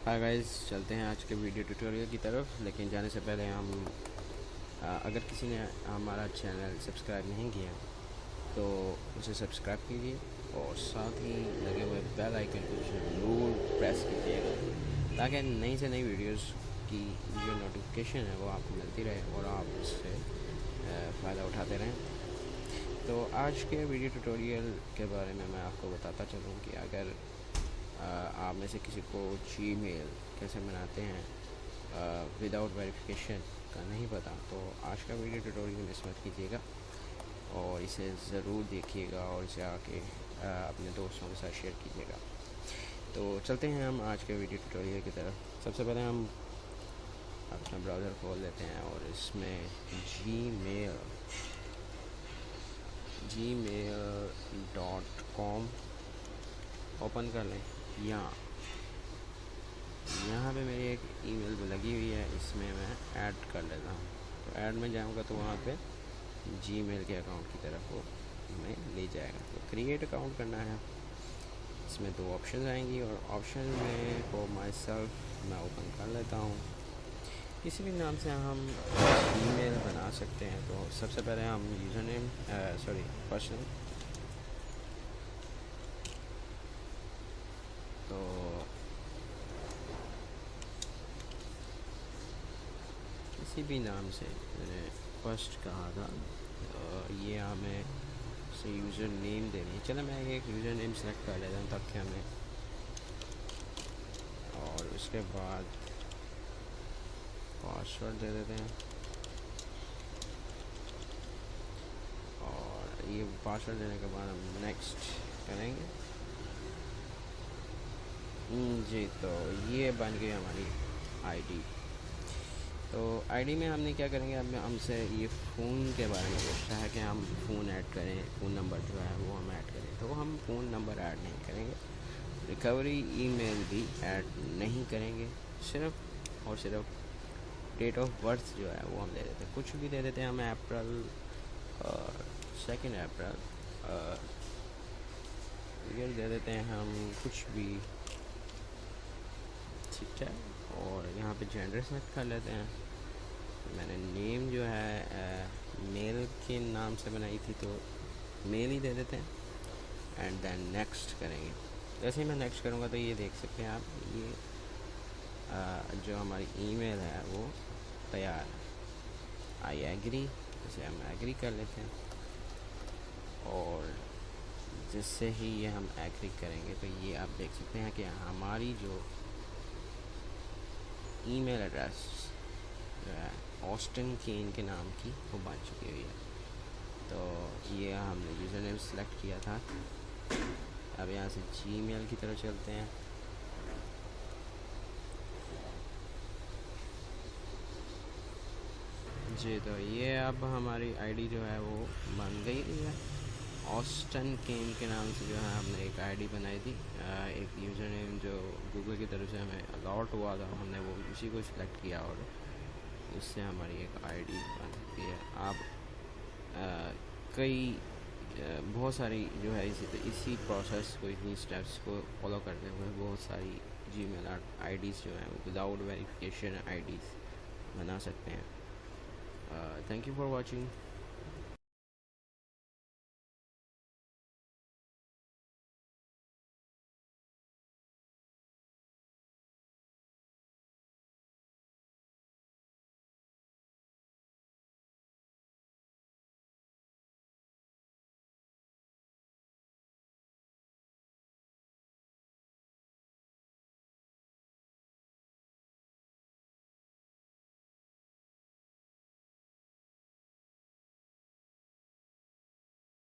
Hi guys, चलते हैं आज के वीडियो ट्यूटोरियल की तरफ। लेकिन जाने से पहले हम अगर किसी ने हमारा चैनल सब्सक्राइब नहीं किया तो उसे सब्सक्राइब कीजिए और साथ ही लगे हुए बेल आइकन को ज़रूर प्रेस कीजिएगा ताकि नई से नई वीडियोस की जो नोटिफिकेशन है वो आपको मिलती रहे और आप उससे फ़ायदा उठाते रहें। तो आज के वीडियो ट्यूटोरियल के बारे में मैं आपको बताता चलूँ कि अगर आप में से किसी को जीमेल कैसे बनाते हैं विदाउट वेरिफिकेशन का नहीं पता, तो आज का वीडियो ट्यूटोरियल मिस मत कीजिएगा और इसे ज़रूर देखिएगा और इसे आके अपने दोस्तों के साथ शेयर कीजिएगा। तो चलते हैं हम आज के वीडियो ट्यूटोरियल की तरफ। सबसे पहले हम अपना ब्राउज़र खोल लेते हैं और इसमें gmail.com ओपन कर लें। यहाँ पे मेरी एक ईमेल लगी हुई है, इसमें मैं ऐड कर लेता हूँ। तो ऐड में जाऊँगा तो वहाँ पे जीमेल के अकाउंट की तरफ वो हमें ले जाएगा। तो क्रिएट अकाउंट करना है, इसमें दो ऑप्शन आएंगी और ऑप्शन में फॉर माई सेल्फ मैं ओपन कर लेता हूँ। किसी भी नाम से हम ईमेल बना सकते हैं। तो सबसे पहले हम यूज़र नेम पर्सनल, तो किसी भी नाम से मैंने फर्स्ट कहा था, ये हमें से यूज़र नेम देनी है। चलो मैं एक यूज़र नेम सेलेक्ट कर लेता हूँ ताकि हमें, और उसके बाद पासवर्ड दे देते हैं और ये पासवर्ड देने के बाद हम नेक्स्ट करेंगे। जी, तो ये बन गई हमारी आईडी। तो आईडी में हमने क्या करेंगे, अब हमसे ये फ़ोन के बारे में पूछता है कि हम फ़ोन ऐड करें, फ़ोन नंबर जो है वो हम ऐड करें। तो हम फ़ोन नंबर ऐड नहीं करेंगे, रिकवरी ईमेल भी ऐड नहीं करेंगे, सिर्फ और सिर्फ डेट ऑफ बर्थ जो है वो हम दे देते हैं। कुछ भी दे देते हैं हम, अप्रैल 2 अप्रैल ईयर दे देते हैं हम, कुछ भी ठीक है। और यहाँ पे जेंडर सेलेक्ट कर लेते हैं। मैंने नेम जो है मेल के नाम से बनाई थी तो मेल ही दे देते हैं एंड देन नेक्स्ट करेंगे। जैसे ही मैं नेक्स्ट करूँगा तो ये देख सकते हैं आप, ये जो हमारी ईमेल है वो तैयार है। आई एग्री, इसे हम एग्री कर लेते हैं और जिससे ही ये हम एग्री करेंगे तो ये आप देख सकते हैं कि हमारी जो ईमेल एड्रेस जो है ऑस्टिन केन के नाम की वो बन चुकी हुई है। तो ये हमने यूज़र नेम सेलेक्ट किया था। अब यहाँ से जीमेल की तरफ चलते हैं। जी, तो ये अब हमारी आईडी जो है वो बन गई है। ऑस्टन केन के नाम से जो है हमने एक आईडी बनाई थी, एक यूज़र नेम जो गूगल की तरफ से हमें अलॉट हुआ था, हमने वो उसी को सिलेक्ट किया और उससे हमारी एक आईडी बन सकती है। आप बहुत सारी जो है इसी प्रोसेस को, इन्हीं स्टेप्स को फॉलो करते हुए बहुत सारी जीमेल आईडीज़ जो हैं विदाउट वेरिफिकेशन आईडीज़ बना सकते हैं। Thank you for watching.